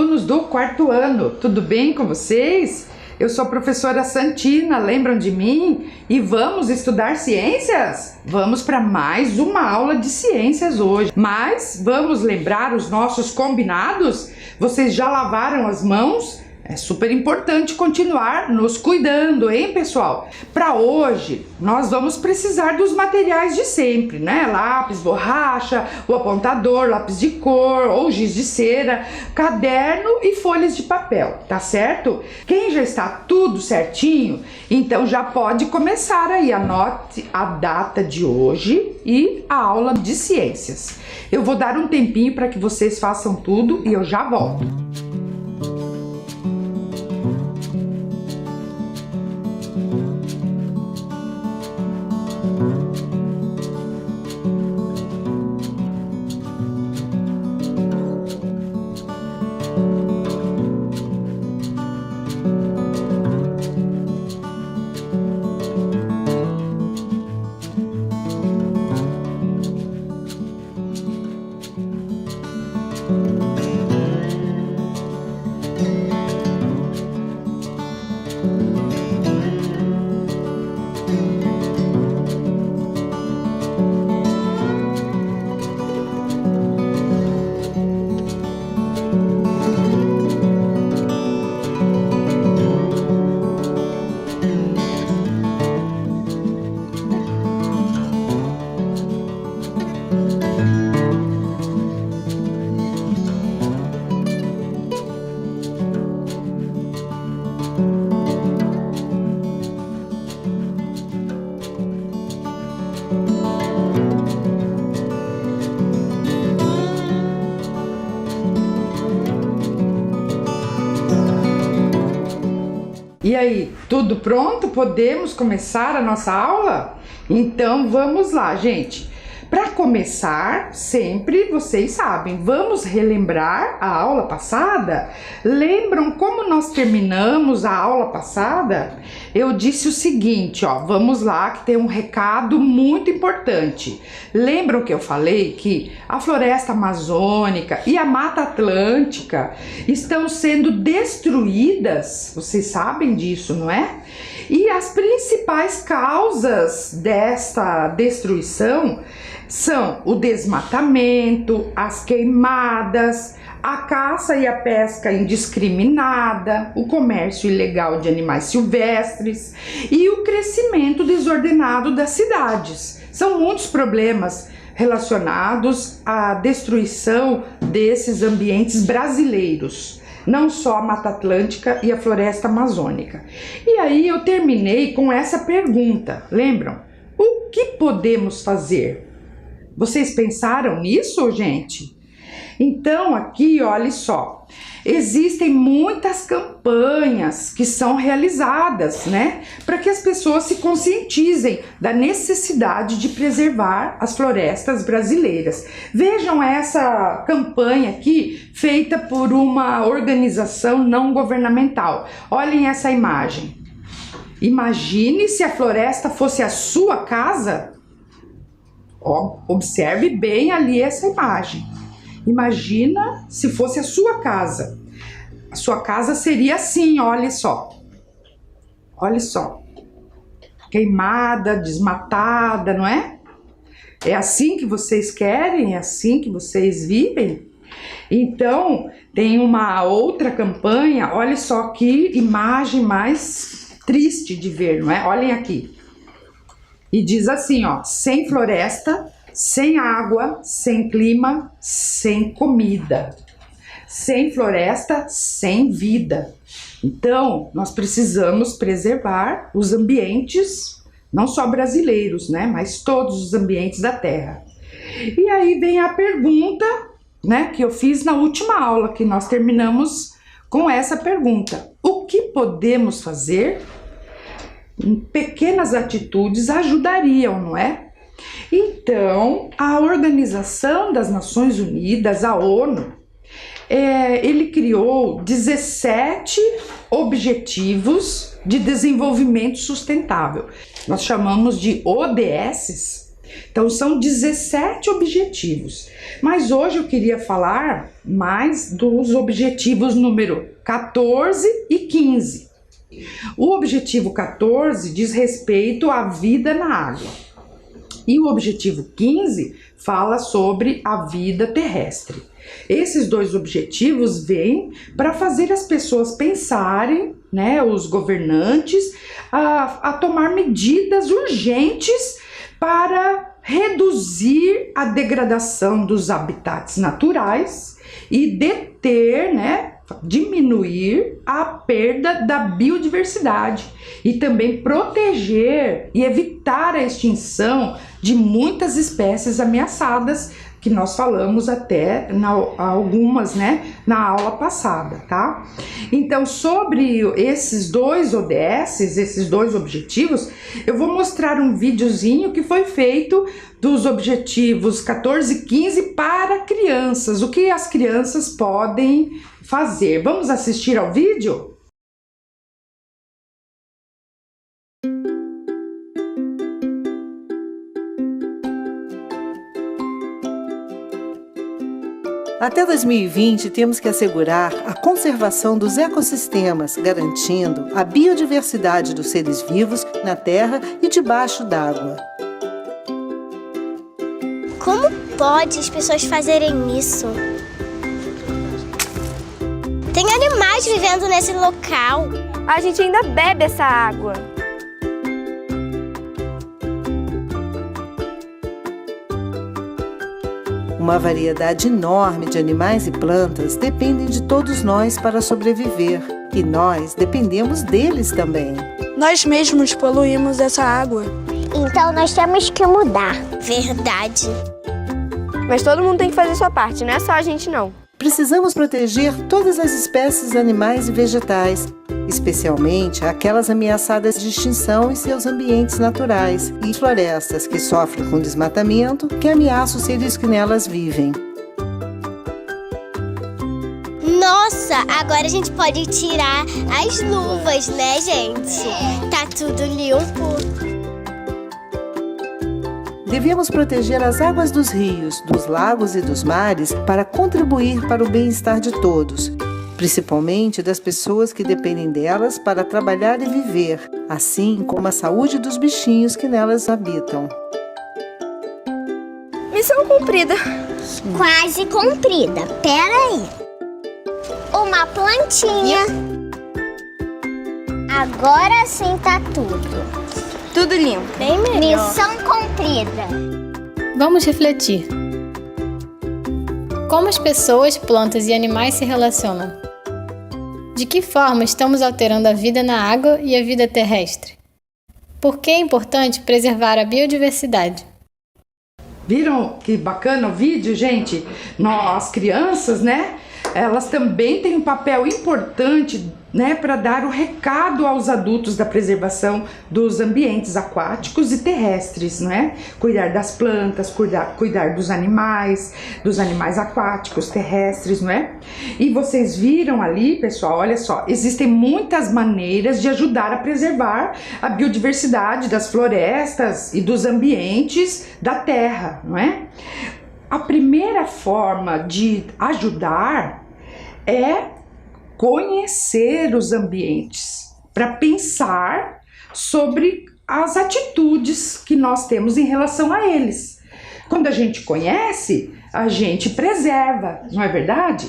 alunos do quarto ano, tudo bem com vocês? Eu sou a professora Santina, lembram de mim? E vamos estudar ciências? Vamos para mais uma aula de ciências hoje. Mas vamos lembrar os nossos combinados? Vocês já lavaram as mãos? É super importante continuar nos cuidando, hein, pessoal? Para hoje, nós vamos precisar dos materiais de sempre, né? Lápis, borracha, o apontador, lápis de cor ou giz de cera, caderno e folhas de papel, tá certo? Quem já está tudo certinho, então já pode começar aí. Anote a data de hoje e a aula de ciências. Eu vou dar um tempinho para que vocês façam tudo e eu já volto. E aí, tudo pronto? Podemos começar a nossa aula? Então vamos lá, gente. Para começar, sempre vocês sabem, vamos relembrar a aula passada? Lembram como nós terminamos a aula passada? Eu disse o seguinte, ó, vamos lá que tem um recado muito importante. Lembram que eu falei que a floresta amazônica e a Mata Atlântica estão sendo destruídas? Vocês sabem disso, não é? E as principais causas desta destruição são o desmatamento, as queimadas, a caça e a pesca indiscriminada, o comércio ilegal de animais silvestres e o crescimento desordenado das cidades. São muitos problemas relacionados à destruição desses ambientes brasileiros, não só a Mata Atlântica e a floresta amazônica. E aí eu terminei com essa pergunta, lembram? O que podemos fazer? Vocês pensaram nisso, gente? Então aqui, olha só, existem muitas campanhas que são realizadas, né? Para que as pessoas se conscientizem da necessidade de preservar as florestas brasileiras. Vejam essa campanha aqui, feita por uma organização não governamental. Olhem essa imagem. Imagine se a floresta fosse a sua casa. Ó, observe bem ali essa imagem. Imagina se fosse a sua casa. A sua casa seria assim, olha só. Olha só. Queimada, desmatada, não é? É assim que vocês querem? É assim que vocês vivem? Então, tem uma outra campanha, olha só que imagem mais triste de ver, não é? Olhem aqui. E diz assim, ó, sem floresta, sem água, sem clima, sem comida. Sem floresta, sem vida. Então, nós precisamos preservar os ambientes, não só brasileiros, né, mas todos os ambientes da Terra. E aí vem a pergunta, né, que eu fiz na última aula, que nós terminamos com essa pergunta. O que podemos fazer? Pequenas atitudes ajudariam, não é? Então, a Organização das Nações Unidas, a ONU, ele criou 17 Objetivos de Desenvolvimento Sustentável. Nós chamamos de ODS. Então são 17 objetivos, mas hoje eu queria falar mais dos objetivos número 14 e 15. O objetivo 14 diz respeito à vida na água e o objetivo 15 fala sobre a vida terrestre. Esses dois objetivos vêm para fazer as pessoas pensarem, né, os governantes, a tomar medidas urgentes para reduzir a degradação dos habitats naturais e deter, né, diminuir a perda da biodiversidade e também proteger e evitar a extinção de muitas espécies ameaçadas, que nós falamos até algumas, né, na aula passada, tá? Então, sobre esses dois ODSs, esses dois objetivos, eu vou mostrar um videozinho que foi feito dos objetivos 14 e 15 para crianças, o que as crianças podem fazer. Vamos assistir ao vídeo? Até 2020, temos que assegurar a conservação dos ecossistemas, garantindo a biodiversidade dos seres vivos na terra e debaixo d'água. Como pode as pessoas fazerem isso? Tem animais vivendo nesse local. A gente ainda bebe essa água. Uma variedade enorme de animais e plantas dependem de todos nós para sobreviver, e nós dependemos deles também. Nós mesmos poluímos essa água. Então nós temos que mudar. Verdade. Mas todo mundo tem que fazer sua parte, não é só a gente não. Precisamos proteger todas as espécies animais e vegetais, especialmente aquelas ameaçadas de extinção em seus ambientes naturais e florestas que sofrem com desmatamento que ameaça os seres que nelas vivem. Nossa, agora a gente pode tirar as luvas, né, gente? Tá tudo limpo. Devemos proteger as águas dos rios, dos lagos e dos mares para contribuir para o bem-estar de todos, principalmente das pessoas que dependem delas para trabalhar e viver, assim como a saúde dos bichinhos que nelas habitam. Missão cumprida. Quase cumprida. Pera aí. Uma plantinha. Agora sim tá tudo. Tudo limpo. Bem melhor. Missão cumprida. Vamos refletir. Como as pessoas, plantas e animais se relacionam? De que forma estamos alterando a vida na água e a vida terrestre? Por que é importante preservar a biodiversidade? Viram que bacana o vídeo, gente? Nós, crianças, né? Elas também têm um papel importante, né, para dar o recado aos adultos da preservação dos ambientes aquáticos e terrestres, não é? Cuidar das plantas, cuidar dos animais aquáticos, terrestres, não é? E vocês viram ali, pessoal, olha só, existem muitas maneiras de ajudar a preservar a biodiversidade das florestas e dos ambientes da terra, não é? A primeira forma de ajudar é conhecer os ambientes, para pensar sobre as atitudes que nós temos em relação a eles. Quando a gente conhece, a gente preserva, não é verdade?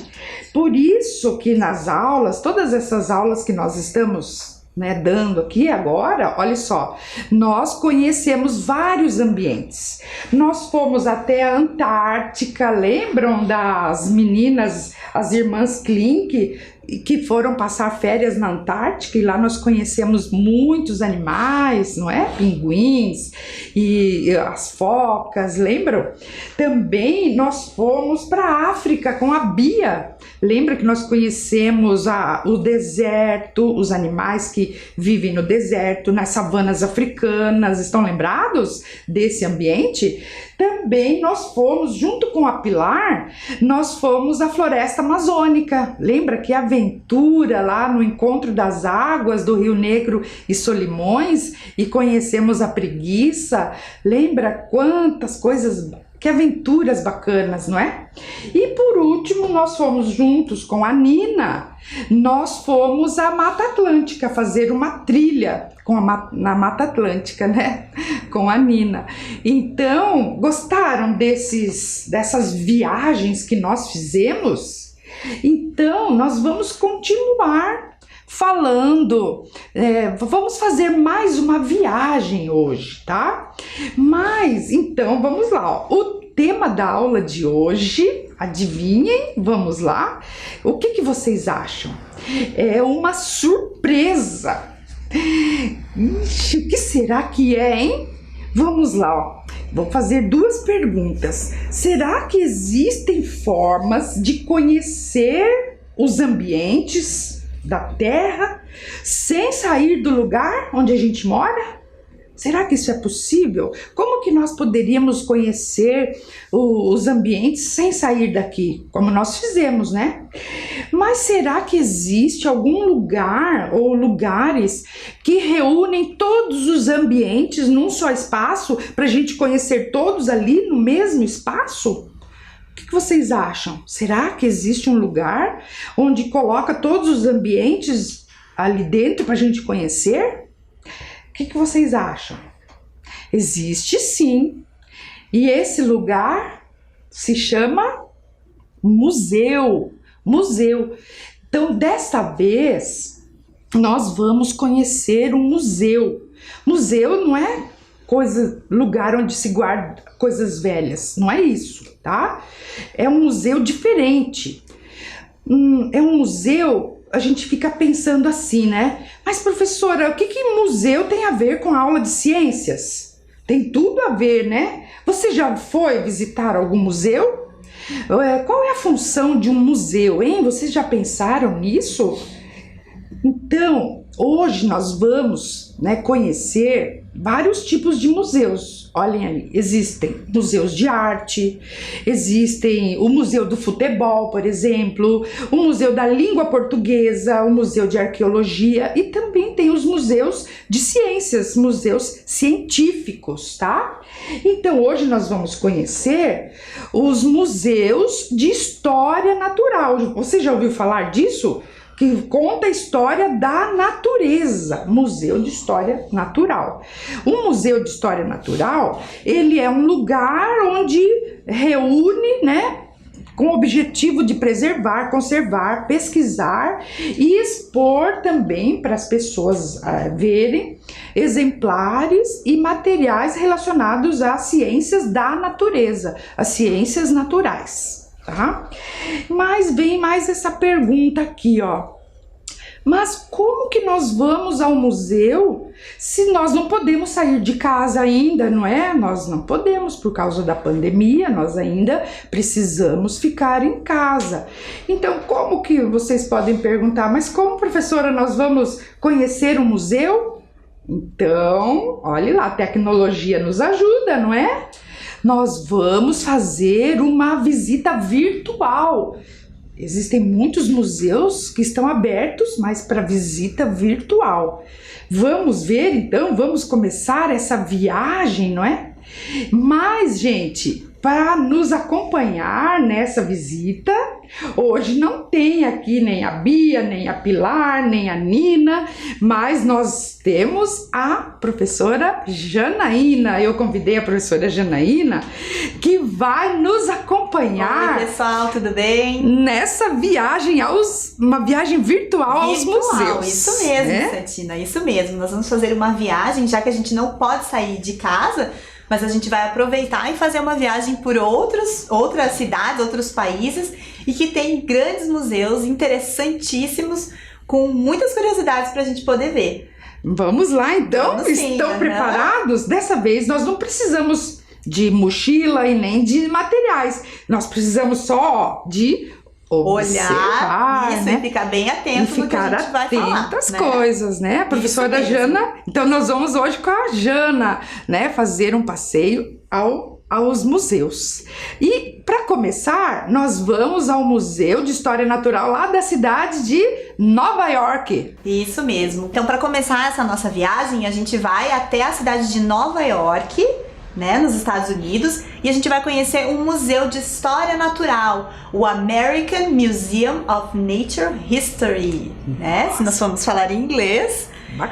Por isso que nas aulas, todas essas aulas que nós estamos, né, dando aqui agora, olha só, nós conhecemos vários ambientes. Nós fomos até a Antártica, lembram das meninas, as irmãs Klink, que foram passar férias na Antártica, e lá nós conhecemos muitos animais, não é? Pinguins e as focas, lembram? Também nós fomos para a África com a Bia. Lembra que nós conhecemos o deserto, os animais que vivem no deserto, nas savanas africanas, estão lembrados desse ambiente? Também nós fomos, junto com a Pilar, nós fomos à floresta amazônica. Lembra que a aventura lá no encontro das águas do Rio Negro e Solimões e conhecemos a preguiça. Lembra quantas coisas, que aventuras bacanas, não é? E por último, nós fomos juntos com a Nina, nós fomos à Mata Atlântica fazer uma trilha na Mata Atlântica, né? Com a Nina. Então, gostaram dessas viagens que nós fizemos? Então, nós vamos continuar falando, vamos fazer mais uma viagem hoje, tá? Mas, então, vamos lá, ó. O tema da aula de hoje, adivinhem, vamos lá, o que vocês acham? É uma surpresa. Ixi, o que será que é, hein? Vamos lá, ó. Vou fazer duas perguntas. Será que existem formas de conhecer os ambientes da Terra sem sair do lugar onde a gente mora? Será que isso é possível? Como que nós poderíamos conhecer os ambientes sem sair daqui? Como nós fizemos, né? Mas será que existe algum lugar ou lugares que reúnem todos os ambientes num só espaço para a gente conhecer todos ali no mesmo espaço? O que vocês acham? Será que existe um lugar onde coloca todos os ambientes ali dentro para a gente conhecer? O que vocês acham? Existe sim. E esse lugar se chama museu. Museu. Então, desta vez, nós vamos conhecer um museu. Museu não é lugar onde se guarda coisas velhas. Não é isso, tá? É um museu diferente. É um museu... A gente fica pensando assim, né? Mas, professora, o que museu tem a ver com a aula de ciências? Tem tudo a ver, né? Você já foi visitar algum museu? Qual é a função de um museu, hein? Vocês já pensaram nisso? Então, hoje nós vamos, né, conhecer vários tipos de museus. Olhem ali, existem museus de arte, existem o Museu do Futebol, por exemplo, o Museu da Língua Portuguesa, o Museu de Arqueologia e também tem os museus de ciências, museus científicos, tá? Então hoje nós vamos conhecer os museus de história natural. Você já ouviu falar disso? Que conta a história da natureza, Museu de História Natural. O Museu de História Natural, ele é um lugar onde reúne, né, com o objetivo de preservar, conservar, pesquisar e expor também para as pessoas verem exemplares e materiais relacionados às ciências da natureza, às ciências naturais. Tá? Mas vem mais essa pergunta aqui, ó. Mas como que nós vamos ao museu se nós não podemos sair de casa ainda, não é? Nós não podemos por causa da pandemia, nós ainda precisamos ficar em casa. Então, como que vocês podem perguntar, mas como, professora, nós vamos conhecer o museu? Então, olhe lá, a tecnologia nos ajuda, não é? Nós vamos fazer uma visita virtual. Existem muitos museus que estão abertos, mas para visita virtual. Vamos ver, então, vamos começar essa viagem, não é? Mas, gente, para nos acompanhar nessa visita, hoje não tem aqui nem a Bia, nem a Pilar, nem a Nina, mas nós temos a professora Janaína. Eu convidei a professora Janaína, que vai nos acompanhar. Oi, pessoal, tudo bem? Nessa viagem uma viagem virtual aos museus. Isso mesmo, Santina, isso mesmo. Nós vamos fazer uma viagem, já que a gente não pode sair de casa, mas a gente vai aproveitar e fazer uma viagem por outras cidades, outros países, e que tem grandes museus interessantíssimos, com muitas curiosidades para a gente poder ver. Vamos lá, então? Vamos sim, Estão preparados? Dessa vez nós não precisamos de mochila e nem de materiais. Nós precisamos só de observar, olhar isso, né? e ficar bem atento no que a gente vai falar, às coisas, né? A professora Isso mesmo. Jana, então nós vamos hoje com a Jana, né, fazer um passeio ao aos museus. E para começar, nós vamos ao Museu de História Natural lá da cidade de Nova York. Isso mesmo. Então, para começar essa nossa viagem, a gente vai até a cidade de Nova York, né, nos Estados Unidos, e a gente vai conhecer um museu de história natural, o American Museum of Natural History, né? Se nós formos falar em inglês,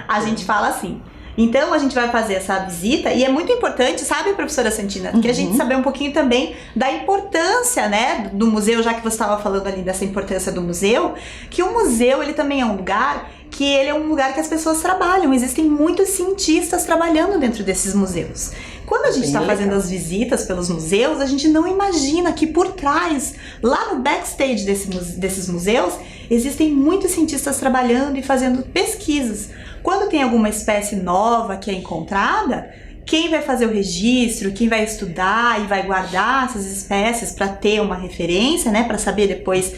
a gente fala assim. Então, a gente vai fazer essa visita e é muito importante, sabe, professora Santina, que a gente saber um pouquinho também da importância, né, do museu, já que você estava falando ali dessa importância do museu, que o museu, ele também é um lugar que ele é um lugar que as pessoas trabalham. Existem muitos cientistas trabalhando dentro desses museus. Quando a gente está fazendo as visitas pelos museus, a gente não imagina que por trás, lá no backstage desses museus, existem muitos cientistas trabalhando e fazendo pesquisas. Quando tem alguma espécie nova que é encontrada, quem vai fazer o registro, quem vai estudar e vai guardar essas espécies para ter uma referência, né, para saber depois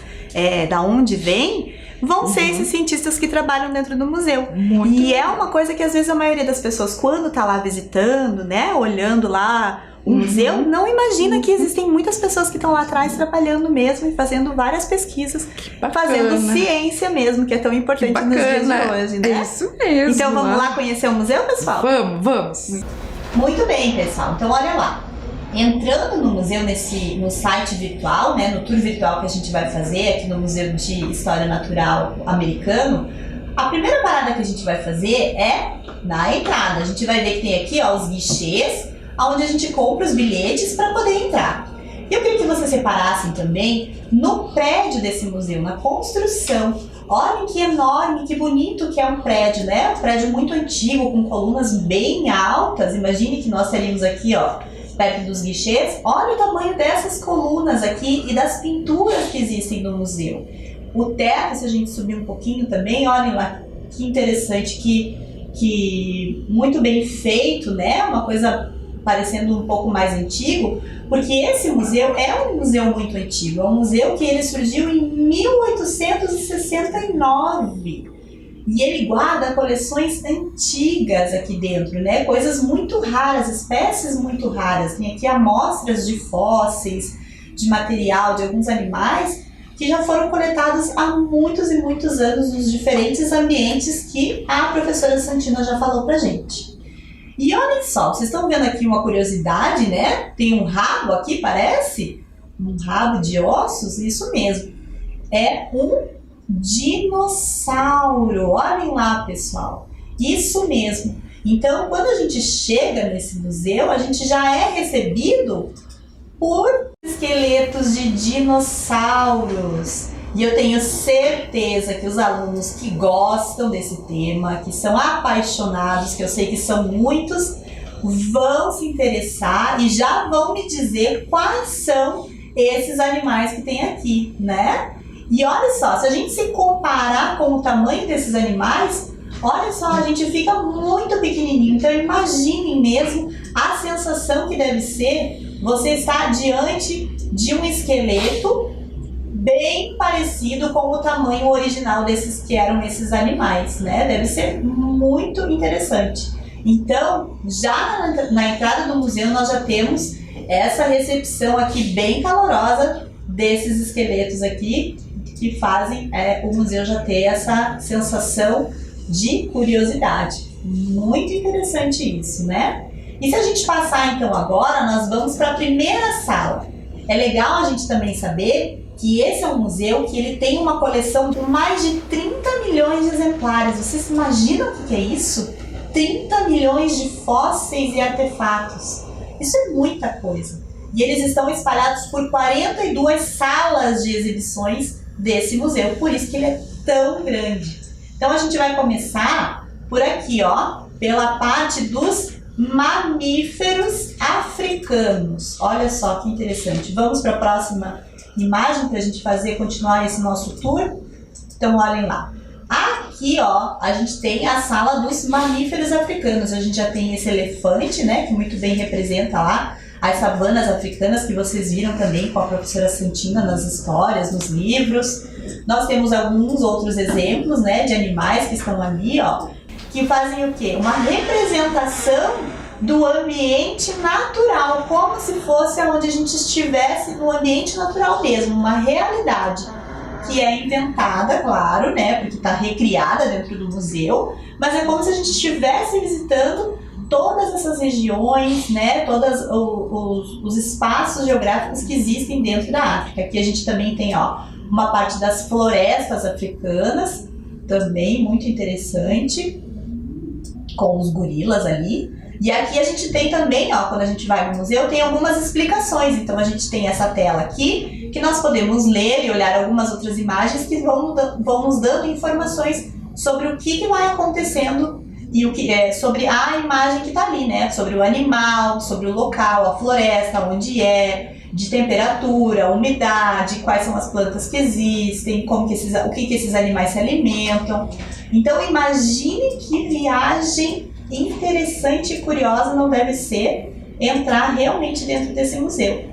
da onde vem, vão ser esses cientistas que trabalham dentro do museu. E é uma coisa que às vezes a maioria das pessoas, quando tá lá visitando, né, olhando lá o museu, não imagina que existem muitas pessoas que estão lá atrás trabalhando mesmo e fazendo várias pesquisas, fazendo ciência mesmo, que é tão importante nos dias de hoje, né? É isso mesmo. Então vamos lá conhecer o museu, pessoal? Vamos. Muito bem, pessoal. Então olha lá. Entrando no museu, no site virtual, né, no tour virtual que a gente vai fazer aqui no Museu de História Natural Americano, a primeira parada que a gente vai fazer é na entrada. A gente vai ver que tem aqui, ó, os guichês, onde a gente compra os bilhetes para poder entrar. Eu queria que vocês separassem também no prédio desse museu, na construção. Olhem que enorme, que bonito que é um prédio, né? Um prédio muito antigo, com colunas bem altas. Imagine que nós teríamos aqui, ó, perto dos guichês. Olha o tamanho dessas colunas aqui e das pinturas que existem no museu. O teto, se a gente subir um pouquinho também, olhem lá que interessante, que muito bem feito, né? Uma coisa parecendo um pouco mais antigo, porque esse museu é um museu muito antigo, é um museu que ele surgiu em 1869 e ele guarda coleções antigas aqui dentro, né? Coisas muito raras, espécies muito raras. Tem aqui amostras de fósseis, de material de alguns animais que já foram coletados há muitos e muitos anos nos diferentes ambientes que a professora Santina já falou pra gente. E olhem só, vocês estão vendo aqui uma curiosidade, né? Tem um rabo aqui, parece? Um rabo de ossos? Isso mesmo. É um dinossauro. Olhem lá, pessoal. Isso mesmo. Então, quando a gente chega nesse museu, a gente já é recebido por esqueletos de dinossauros. E eu tenho certeza que os alunos que gostam desse tema, que são apaixonados, que eu sei que são muitos, vão se interessar e já vão me dizer quais são esses animais que tem aqui, né? E olha só, se a gente se comparar com o tamanho desses animais, olha só, a gente fica muito pequenininho. Então imaginem mesmo a sensação que deve ser você estar diante de um esqueleto bem parecido com o tamanho original desses que eram esses animais, né? Deve ser muito interessante. Então, já na entrada do museu nós já temos essa recepção aqui bem calorosa desses esqueletos aqui, que fazem o museu já ter essa sensação de curiosidade. Muito interessante isso, né? E se a gente passar então agora, nós vamos para a primeira sala. É legal a gente também saber que esse é um museu que ele tem uma coleção com mais de 30 milhões de exemplares. Vocês imaginam o que é isso? 30 milhões de fósseis e artefatos. Isso é muita coisa. E eles estão espalhados por 42 salas de exibições desse museu. Por isso que ele é tão grande. Então a gente vai começar por aqui, ó, pela parte dos mamíferos africanos. Olha só que interessante. Vamos para a próxima imagem para a gente continuar esse nosso tour. Então olhem lá. Aqui, ó, a gente tem a sala dos mamíferos africanos. A gente já tem esse elefante, né, que muito bem representa lá as savanas africanas, que vocês viram também com a professora Santina nas histórias, nos livros. Nós temos alguns outros exemplos, né, de animais que estão ali, ó, que fazem o quê? Uma representação do ambiente natural, como se fosse onde a gente estivesse no ambiente natural mesmo, uma realidade que é inventada, claro, né, porque está recriada dentro do museu, mas é como se a gente estivesse visitando todas essas regiões, né, todos os espaços geográficos que existem dentro da África. Aqui a gente também tem, ó, uma parte das florestas africanas, também muito interessante, com os gorilas ali. E aqui a gente tem também, ó, quando a gente vai no museu, tem algumas explicações. Então a gente tem essa tela aqui, que nós podemos ler e olhar algumas outras imagens que vão nos dando informações sobre o que vai acontecendo e o que é sobre a imagem que está ali, né? Sobre o animal, sobre o local, a floresta, onde é, de temperatura, umidade, quais são as plantas que existem, o que esses animais se alimentam. Então imagine que viagem interessante e curiosa não deve ser entrar realmente dentro desse museu.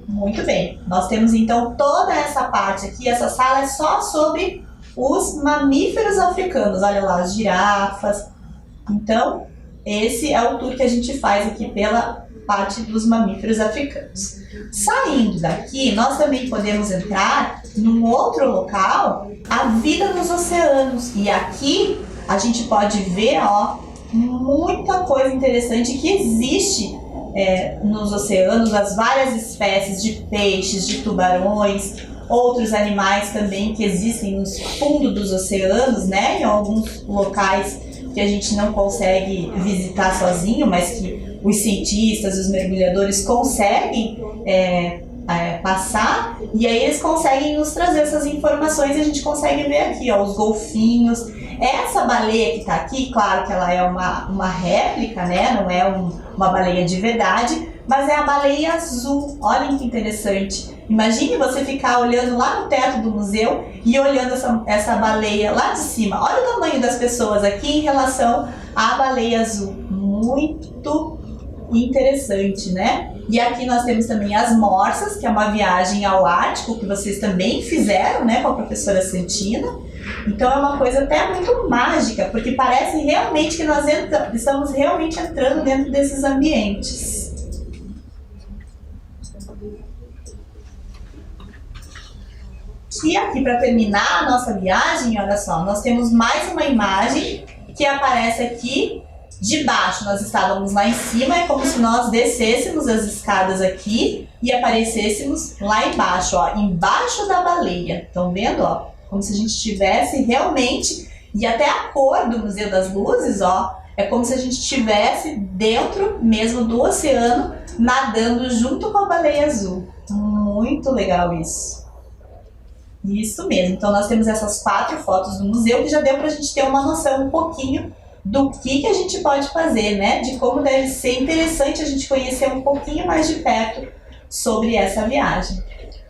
Muito bem, nós temos então toda essa parte aqui, essa sala é só sobre os mamíferos africanos, olha lá, as girafas. Então, esse é o tour que a gente faz aqui pela parte dos mamíferos africanos. Saindo daqui, nós também podemos entrar num outro local, a vida nos oceanos. E aqui a gente pode ver, ó, muita coisa interessante que existe nos oceanos, as várias espécies de peixes, de tubarões, outros animais também que existem no fundo dos oceanos, né? Em alguns locais que a gente não consegue visitar sozinho, mas que os cientistas, os mergulhadores conseguem passar, e aí eles conseguem nos trazer essas informações e a gente consegue ver aqui, ó, os golfinhos. Essa baleia que tá aqui, claro que ela é uma réplica, né? Não é uma baleia de verdade, mas é a baleia azul. Olhem que interessante. Imagine você ficar olhando lá no teto do museu e olhando essa baleia lá de cima. Olha o tamanho das pessoas aqui em relação à baleia azul. Muito interessante, né? E aqui nós temos também as morsas, que é uma viagem ao Ártico que vocês também fizeram, né, com a professora Santina. Então é uma coisa até muito mágica, porque parece realmente que nós estamos realmente entrando dentro desses ambientes. E aqui, para terminar a nossa viagem, olha só, nós temos mais uma imagem que aparece aqui de baixo. Nós estávamos lá em cima, é como se nós descêssemos as escadas aqui e aparecêssemos lá embaixo, ó, embaixo da baleia. Estão vendo, ó? Como se a gente estivesse realmente, e até a cor do Museu das Luzes, ó, é como se a gente estivesse dentro mesmo do oceano, nadando junto com a baleia azul. Muito legal isso. Isso mesmo. Então nós temos essas 4 fotos do museu que já deu pra gente ter uma noção um pouquinho do que a gente pode fazer, né? De como deve ser interessante a gente conhecer um pouquinho mais de perto sobre essa viagem.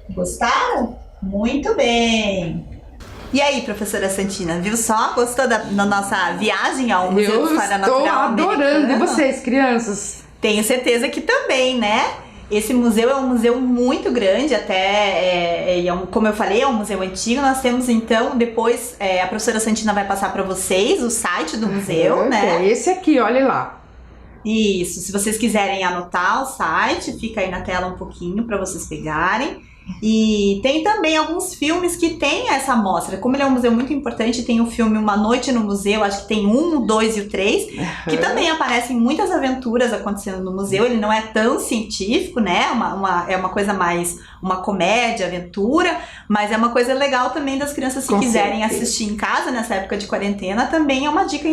Gostaram? Muito bem! E aí, professora Santina, viu só? Gostou da nossa viagem ao Museu de História Natural Americana? Eu estou adorando. E vocês, crianças? Tenho certeza que também, né? Esse museu é um museu muito grande, até, como eu falei, é um museu antigo. Nós temos, então, depois, a professora Santina vai passar para vocês o site do museu, né? É esse aqui, olha lá. Isso, se vocês quiserem anotar o site, fica aí na tela um pouquinho para vocês pegarem. E tem também alguns filmes que tem essa mostra. Como ele é um museu muito importante, tem o filme Uma Noite no Museu, acho que tem 1, o 2 e o 3, que também aparecem muitas aventuras acontecendo no museu. Ele não é tão científico, né? É uma coisa mais uma comédia, aventura, mas é uma coisa legal também das crianças que quiserem assistir em casa nessa época de quarentena. Também é uma dica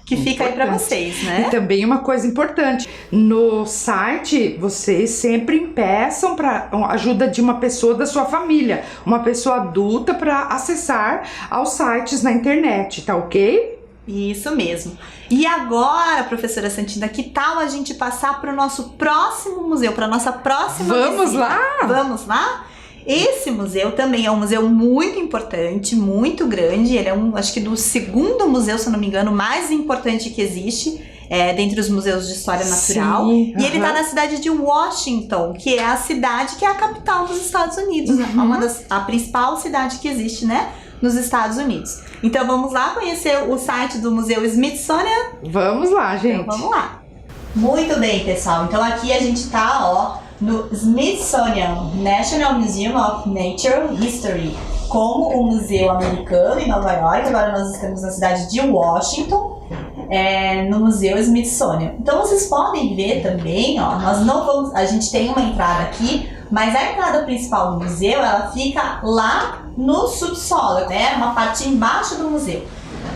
que fica aí para vocês, né? E também uma coisa importante, no site vocês sempre peçam para ajuda de uma pessoa da sua família, uma pessoa adulta, para acessar aos sites na internet, tá ok? Isso mesmo. E agora, professora Santina, que tal a gente passar para o nosso próximo museu, para nossa próxima Vamos visita? lá? Vamos lá? Esse museu também é um museu muito importante, muito grande. Ele é acho que do segundo museu, se eu não me engano, mais importante que existe dentre os museus de história natural. Sim, e ele está na cidade de Washington, que é a cidade que é a capital dos Estados Unidos, a principal cidade que existe, né, nos Estados Unidos. Então vamos lá conhecer o site do Museu Smithsonian? Vamos lá, gente. Então vamos lá. Muito bem, pessoal. Então aqui a gente tá, ó, no Smithsonian National Museum of Natural History, como o museu americano em Nova York. Agora nós estamos na cidade de Washington, no Museu Smithsonian. Então vocês podem ver também, ó, nós não vamos, a gente tem uma entrada aqui, mas a entrada principal do museu, ela fica lá no subsolo, né, uma parte embaixo do museu.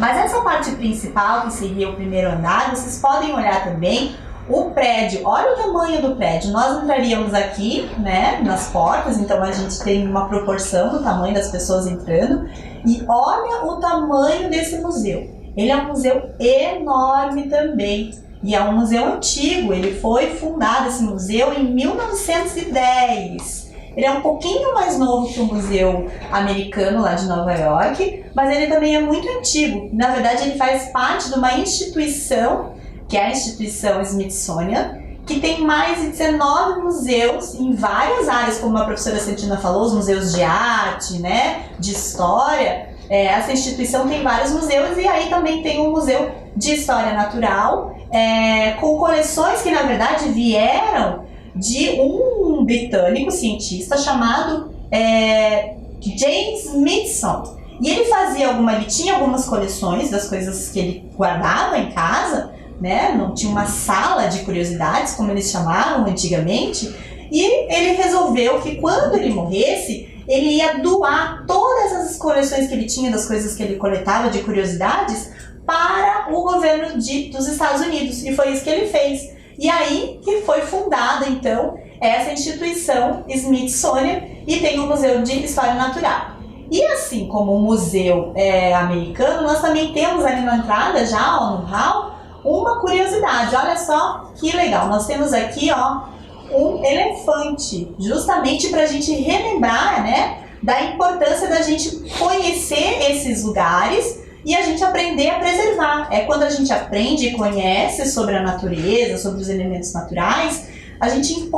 Mas essa parte principal, que seria o primeiro andar, vocês podem olhar também o prédio. Olha o tamanho do prédio. Nós entraríamos aqui, né, nas portas, então a gente tem uma proporção do tamanho das pessoas entrando. E olha o tamanho desse museu. Ele é um museu enorme também. E é um museu antigo. Ele foi fundado, esse museu, em 1910. Ele é um pouquinho mais novo que o Museu Americano lá de Nova York, mas ele também é muito antigo. Na verdade, ele faz parte de uma instituição, que é a instituição Smithsonian, que tem mais de 19 museus em várias áreas, como a professora Santina falou, os museus de arte, né, de história. Essa instituição tem vários museus e aí também tem um museu de história natural, com coleções que na verdade vieram de um britânico cientista chamado James Smithson. E ele tinha algumas coleções das coisas que ele guardava em casa, né? Não tinha uma sala de curiosidades, como eles chamavam antigamente, e ele resolveu que quando ele morresse, ele ia doar todas as coleções que ele tinha, das coisas que ele coletava de curiosidades, para o governo dos Estados Unidos. E foi isso que ele fez. E aí que foi fundada, então, essa instituição Smithsonian, e tem um Museu de História Natural. E assim como o Museu Americano, nós também temos ali na entrada, já ó, no hall, uma curiosidade. Olha só que legal, nós temos aqui ó, um elefante, justamente para a gente relembrar, né, da importância da gente conhecer esses lugares e a gente aprender a preservar. É quando a gente aprende e conhece sobre a natureza, sobre os elementos naturais, a gente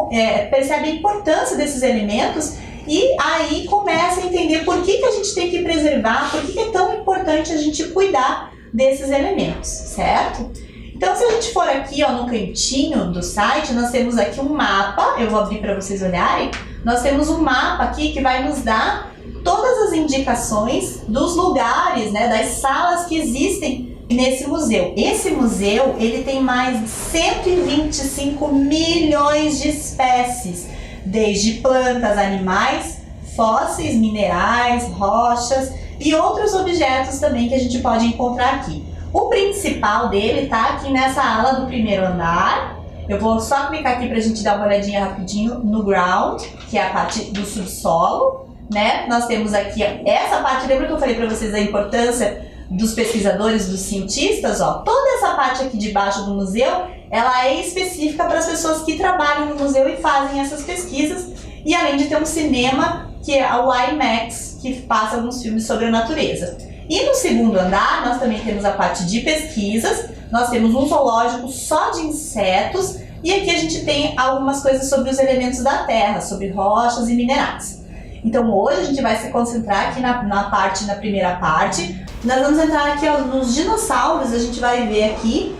percebe a importância desses elementos e aí começa a entender por que a gente tem que preservar, por que é tão importante a gente cuidar desses elementos, certo? Então, se a gente for aqui ó, no cantinho do site, nós temos aqui um mapa, eu vou abrir para vocês olharem, nós temos um mapa aqui que vai nos dar todas as indicações dos lugares, né, das salas que existem nesse museu. Esse museu, ele tem mais de 125 milhões de espécies, desde plantas, animais, fósseis, minerais, rochas e outros objetos também que a gente pode encontrar aqui. O principal dele está aqui nessa ala do primeiro andar. Eu vou só clicar aqui para a gente dar uma olhadinha rapidinho no ground, que é a parte do subsolo. Né? Nós temos aqui essa parte, lembra que eu falei para vocês a importância dos pesquisadores, dos cientistas? Ó, toda essa parte aqui de baixo do museu, ela é específica para as pessoas que trabalham no museu e fazem essas pesquisas. E além de ter um cinema, que é o IMAX, que passa alguns filmes sobre a natureza. E no segundo andar, nós também temos a parte de pesquisas, nós temos um zoológico só de insetos, e aqui a gente tem algumas coisas sobre os elementos da terra, sobre rochas e minerais. Então hoje a gente vai se concentrar aqui na primeira parte. Nós vamos entrar aqui ó, nos dinossauros, a gente vai ver aqui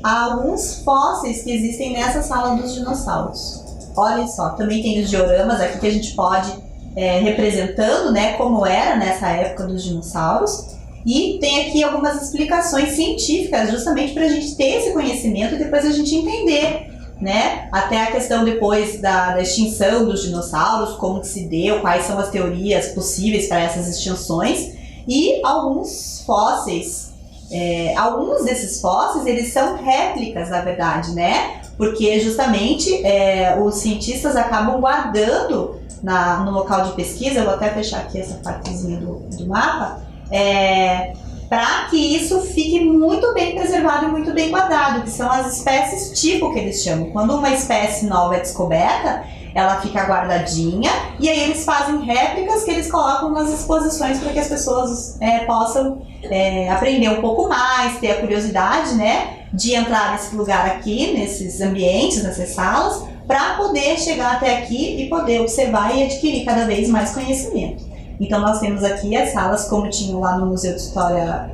alguns fósseis que existem nessa sala dos dinossauros. Olha só, também tem os dioramas aqui que a gente pode representando, né, como era nessa época dos dinossauros. E tem aqui algumas explicações científicas, justamente para a gente ter esse conhecimento e depois a gente entender, né, até a questão depois da extinção dos dinossauros, como que se deu, quais são as teorias possíveis para essas extinções. E alguns fósseis, alguns desses fósseis, eles são réplicas, na verdade, né, porque justamente os cientistas acabam guardando no local de pesquisa. Eu vou até fechar aqui essa partezinha do mapa, para que isso fique muito bem preservado e muito bem guardado, que são as espécies tipo que eles chamam. Quando uma espécie nova é descoberta, ela fica guardadinha e aí eles fazem réplicas que eles colocam nas exposições para que as pessoas possam aprender um pouco mais, ter a curiosidade, né, de entrar nesse lugar aqui, nesses ambientes, nessas salas, para poder chegar até aqui e poder observar e adquirir cada vez mais conhecimento. Então nós temos aqui as salas como tinham lá no Museu de História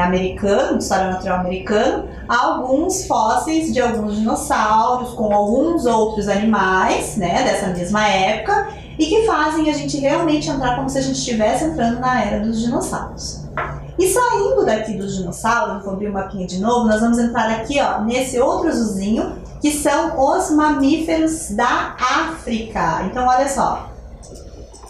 americano, de história natural americano, alguns fósseis de alguns dinossauros com alguns outros animais, né, dessa mesma época, e que fazem a gente realmente entrar como se a gente estivesse entrando na era dos dinossauros. E saindo daqui dos dinossauros, vou abrir o mapinha de novo, nós vamos entrar aqui, ó, nesse outro azulzinho, que são os mamíferos da África. Então, olha só,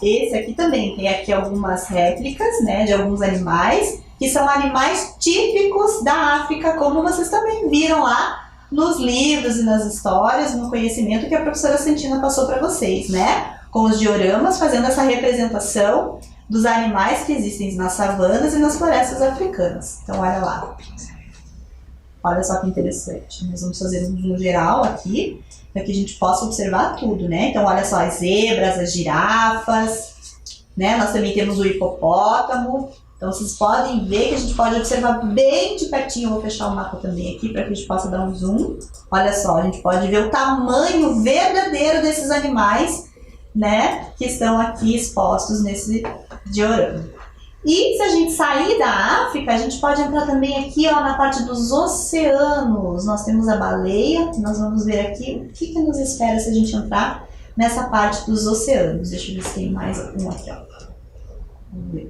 esse aqui também tem aqui algumas réplicas, né, de alguns animais, que são animais típicos da África, como vocês também viram lá nos livros e nas histórias, no conhecimento que a professora Santina passou para vocês, né? Com os dioramas fazendo essa representação dos animais que existem nas savanas e nas florestas africanas. Então, olha lá. Olha só que interessante. Nós vamos fazer um zoom geral aqui, para que a gente possa observar tudo, né? Então, olha só, as zebras, as girafas, né? Nós também temos o hipopótamo. Então, vocês podem ver que a gente pode observar bem de pertinho. Eu vou fechar o mapa também aqui para que a gente possa dar um zoom. Olha só, a gente pode ver o tamanho verdadeiro desses animais, né, que estão aqui expostos nesse diorama. E se a gente sair da África, a gente pode entrar também aqui, ó, na parte dos oceanos. Nós temos a baleia, nós vamos ver aqui o que nos espera se a gente entrar nessa parte dos oceanos. Deixa eu ver se tem mais um aqui, ó.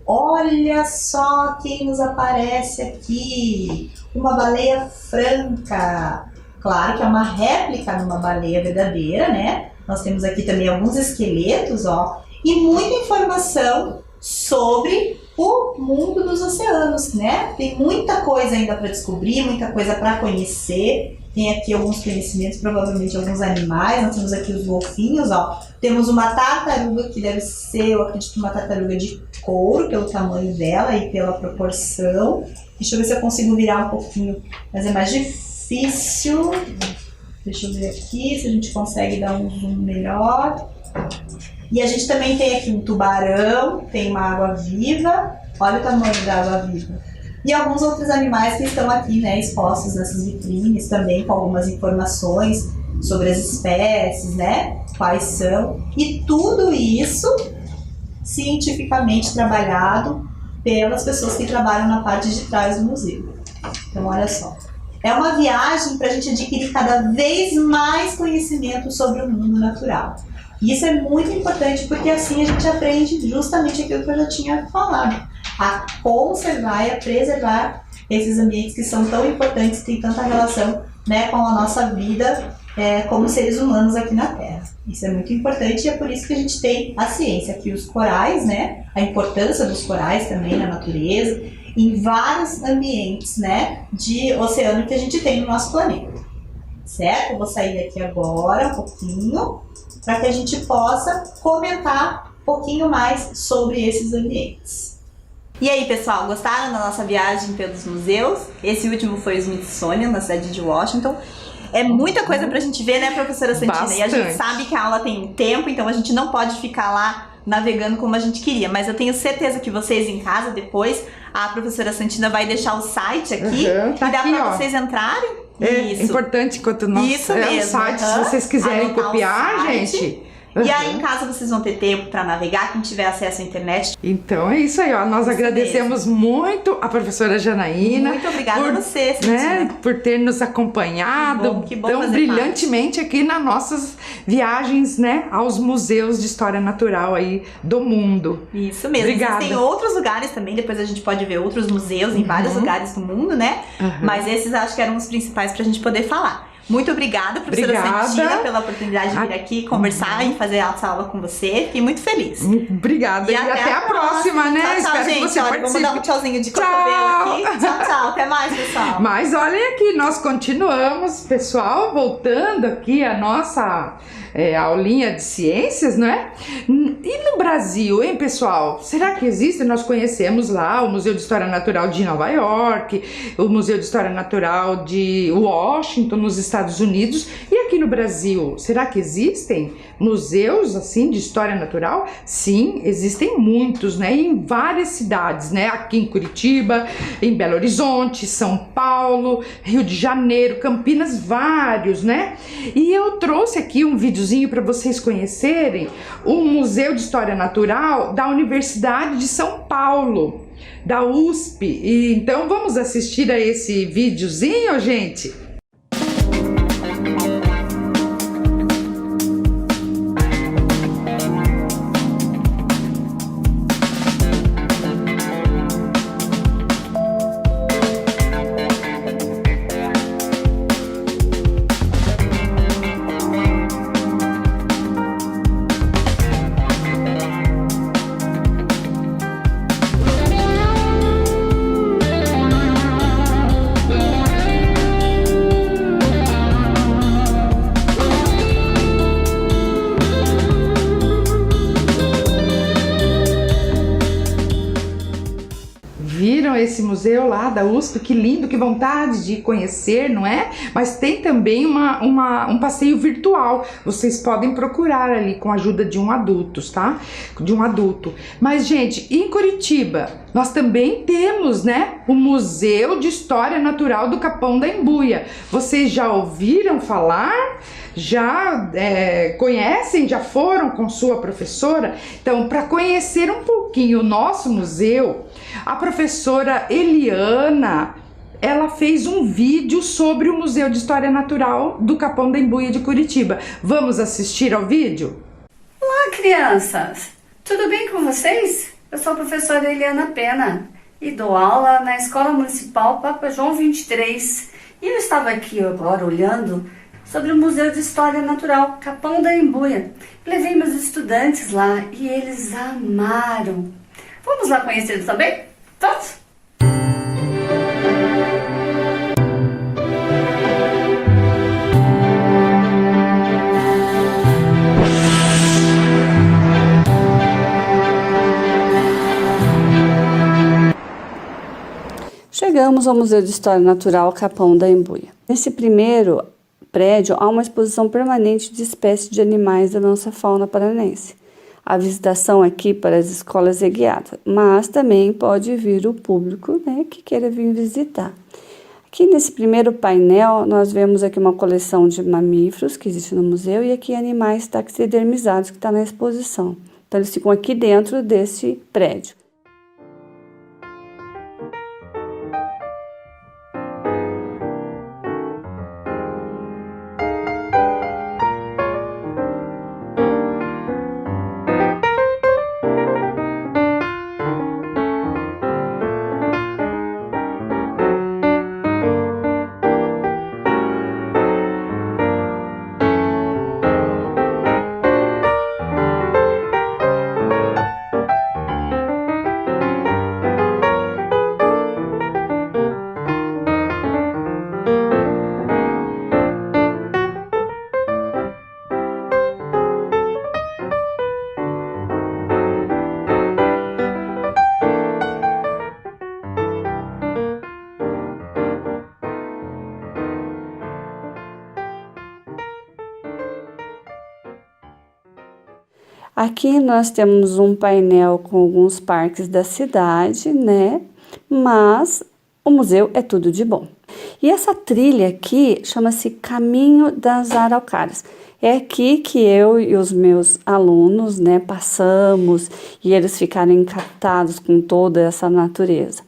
Olha só quem nos aparece aqui, uma baleia franca. Claro que é uma réplica de uma baleia verdadeira, né? Nós temos aqui também alguns esqueletos, ó, e muita informação sobre o mundo dos oceanos, né? Tem muita coisa ainda para descobrir, muita coisa para conhecer. Tem aqui alguns conhecimentos, provavelmente alguns animais. Nós temos aqui os golfinhos, ó. Temos uma tartaruga que deve ser, eu acredito, uma tartaruga de couro, pelo tamanho dela e pela proporção. Deixa eu ver se eu consigo virar um pouquinho, mas é mais difícil. Deixa eu ver aqui se a gente consegue dar um zoom melhor. E a gente também tem aqui um tubarão, tem uma água-viva. Olha o tamanho da água-viva. E alguns outros animais que estão aqui, né, expostos nessas vitrines também, com algumas informações sobre as espécies, né, quais são. E tudo isso cientificamente trabalhado pelas pessoas que trabalham na parte de trás do museu. Então, olha só. É uma viagem para a gente adquirir cada vez mais conhecimento sobre o mundo natural. E isso é muito importante porque assim a gente aprende justamente aquilo que eu já tinha falado. A conservar e a preservar esses ambientes que são tão importantes, que têm tanta relação, né, com a nossa vida como seres humanos aqui na Terra. Isso é muito importante e é por isso que a gente tem a ciência aqui, os corais, né, a importância dos corais também na natureza, em vários ambientes, né, de oceano que a gente tem no nosso planeta. Certo? Eu vou sair daqui agora um pouquinho para que a gente possa comentar um pouquinho mais sobre esses ambientes. E aí, pessoal, gostaram da nossa viagem pelos museus? Esse último foi o Smithsonian, na cidade de Washington. É muita coisa pra gente ver, né, professora Santina? Bastante. E a gente sabe que a aula tem um tempo, então a gente não pode ficar lá navegando como a gente queria. Mas eu tenho certeza que vocês em casa, depois, a professora Santina vai deixar o site aqui, tá e dá aqui, pra ó. vocês entrarem. É Isso. importante enquanto nós Isso mesmo, o site, se vocês quiserem Anotar o copiar, site. gente. E aí, em casa, vocês vão ter tempo para navegar, quem tiver acesso à internet. Então é isso aí, ó. Nós agradecemos muito a professora Janaína. Muito obrigada a você, Santina. Né, por ter nos acompanhado Que bom tão fazer brilhantemente aqui nas nossas viagens, né, aos museus de história natural aí do mundo. Isso mesmo. Obrigada. Existem outros lugares também, depois a gente pode ver outros museus em vários lugares do mundo, né? Mas esses acho que eram os principais pra gente poder falar. Muito obrigada, professora Santina, pela oportunidade de vir aqui conversar e fazer essa aula com você. Fiquei muito feliz. Obrigada. E até a próxima, né? Tchau, tchau, Espero gente. que você Olha, participe. vamos dar um tchauzinho de Tchau. cotovelo aqui. Tchau, tchau. Até mais, pessoal. Mas olhem aqui, nós continuamos, pessoal, voltando aqui a nossa aulinha de ciências, não é? E no Brasil, hein, pessoal? Será que existe? Nós conhecemos lá o Museu de História Natural de Nova York, o Museu de História Natural de Washington, nos Estados Unidos. E aqui no Brasil, será que existem museus assim de história natural? Sim, existem muitos, né? Em várias cidades, né? Aqui em Curitiba, em Belo Horizonte, São Paulo, Rio de Janeiro, Campinas, vários, né? E eu trouxe aqui um videozinho para vocês conhecerem o Museu de História Natural da Universidade de São Paulo. da USP. E então vamos assistir a esse videozinho, gente? Viram esse museu lá da USP? Que lindo, que vontade de conhecer, não é? Mas tem também um passeio virtual. Vocês podem procurar ali com a ajuda de um adulto, tá? De um adulto. Mas, gente, em Curitiba, nós também temos, né, o Museu de História Natural do Capão da Embuia. Vocês já ouviram falar? Já conhecem? Já foram com sua professora? Então, para conhecer um pouquinho o nosso museu, a professora Eliana, ela fez um vídeo sobre o Museu de História Natural do Capão da Embuia de Curitiba. Vamos assistir ao vídeo? Olá, crianças! Tudo bem com vocês? Eu sou a professora Eliana Pena e dou aula na Escola Municipal Papa João 23. E eu estava aqui agora olhando sobre o Museu de História Natural Capão da Embuia. Levei meus estudantes lá e eles amaram. Vamos lá conhecê-los também? Vamos? Chegamos ao Museu de História Natural Capão da Embuia. Nesse primeiro prédio há uma exposição permanente de espécies de animais da nossa fauna paranense. A visitação aqui para as escolas é guiada, mas também pode vir o público, né, que queira vir visitar. Aqui nesse primeiro painel nós vemos aqui uma coleção de mamíferos que existe no museu e aqui animais taxidermizados que está na exposição. Então eles ficam aqui dentro desse prédio. Aqui nós temos um painel com alguns parques da cidade, né? Mas o museu é tudo de bom. E essa trilha aqui chama-se Caminho das Araucárias. É aqui que eu e os meus alunos, né, passamos e eles ficaram encantados com toda essa natureza.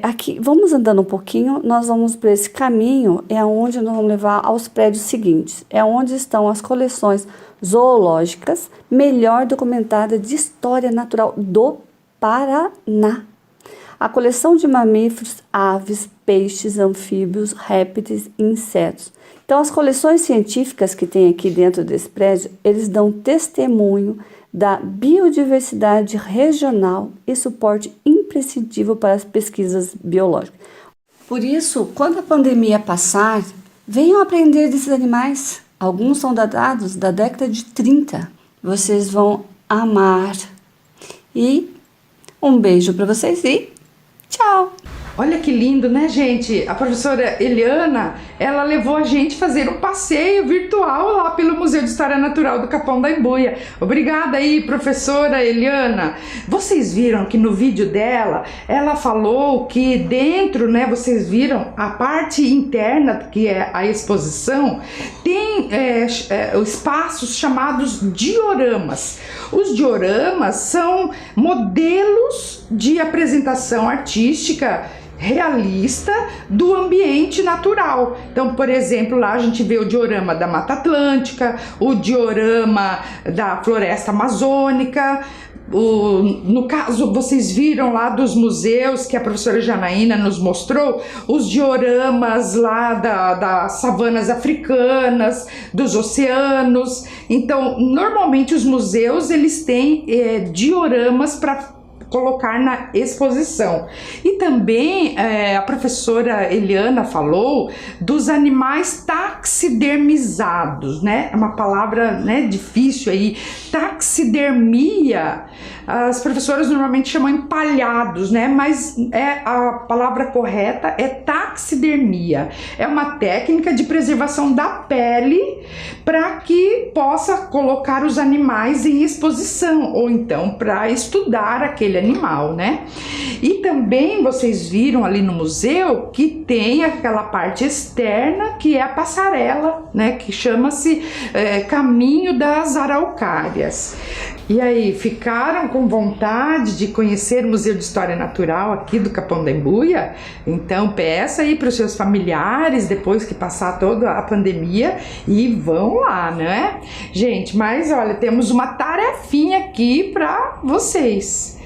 Aqui, vamos andando um pouquinho, nós vamos para esse caminho, é onde nós vamos levar aos prédios seguintes. É onde estão as coleções zoológicas melhor documentada de história natural do Paraná. A coleção de mamíferos, aves, peixes, anfíbios, répteis e insetos. Então, as coleções científicas que tem aqui dentro desse prédio, eles dão testemunho da biodiversidade regional e suporte imprescindível para as pesquisas biológicas. Por isso, quando a pandemia passar, venham aprender desses animais. Alguns são datados da década de 30. Vocês vão amar. E um beijo para vocês e tchau! Olha que lindo, né, gente? A professora Eliana, ela levou a gente a fazer um passeio virtual lá pelo Museu de História Natural do Capão da Embuia. Obrigada aí, professora Eliana. Vocês viram que no vídeo dela, ela falou que dentro, né, vocês viram a parte interna, que é a exposição, tem espaços chamados dioramas. Os dioramas são modelos de apresentação artística realista do ambiente natural. Então, por exemplo, lá a gente vê o diorama da Mata Atlântica, o diorama da Floresta Amazônica. No caso, vocês viram lá dos museus que a professora Janaína nos mostrou, os dioramas lá das savanas africanas, dos oceanos. Então, normalmente os museus, eles têm dioramas para colocar na exposição. E também a professora Eliana falou dos animais taxidermizados, né? É uma palavra, né, difícil aí. Taxidermia, as professoras normalmente chamam empalhados, né? Mas a palavra correta é taxidermia. É uma técnica de preservação da pele para que possa colocar os animais em exposição, ou então para estudar aquele animal, né? E também vocês viram ali no museu que tem aquela parte externa que é a passarela, né? Que chama-se Caminho das Araucárias. E aí, ficaram com vontade de conhecer o Museu de História Natural aqui do Capão da Embuia? Então peça aí para os seus familiares depois que passar toda a pandemia e vão lá, né? Gente, mas olha, temos uma tarefinha aqui para vocês.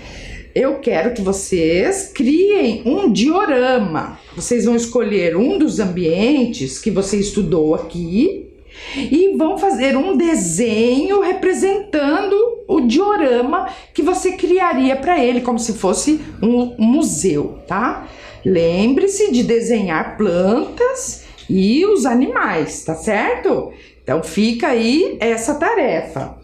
Eu quero que vocês criem um diorama. Vocês vão escolher um dos ambientes que você estudou aqui e vão fazer um desenho representando o diorama que você criaria para ele, como se fosse um museu, tá? Lembre-se de desenhar plantas e os animais, tá certo? Então fica aí essa tarefa.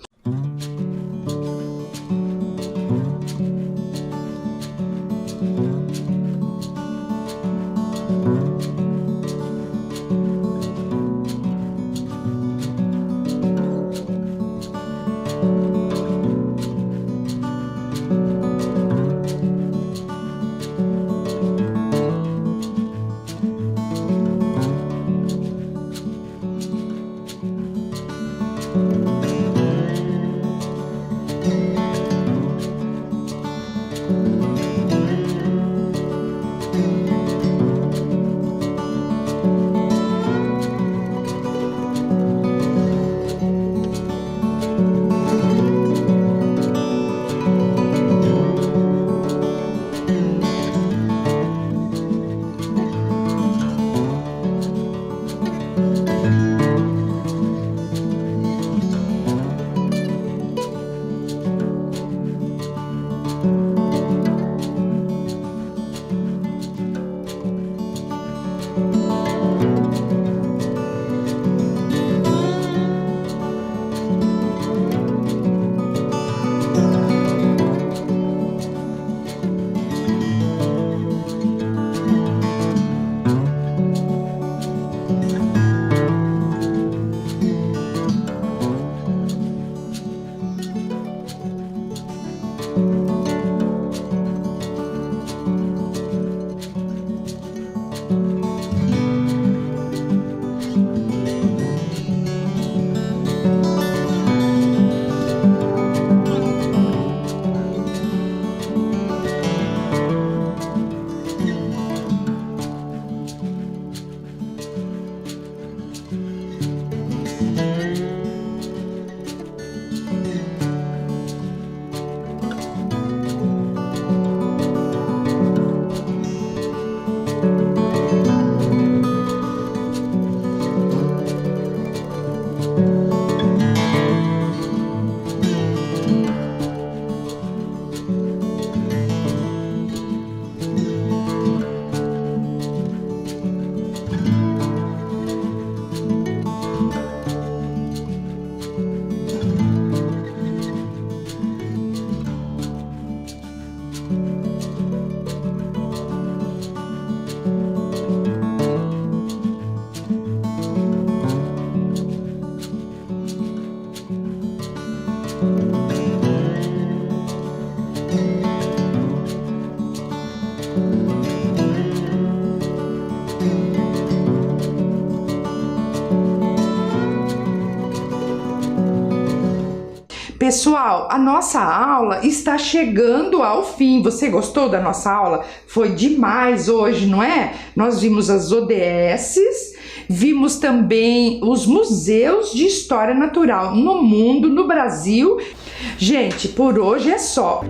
Pessoal, a nossa aula está chegando ao fim. Você gostou da nossa aula? Foi demais hoje, não é? Nós vimos as ODSs, vimos também os museus de história natural no mundo, no Brasil. Gente, por hoje é só.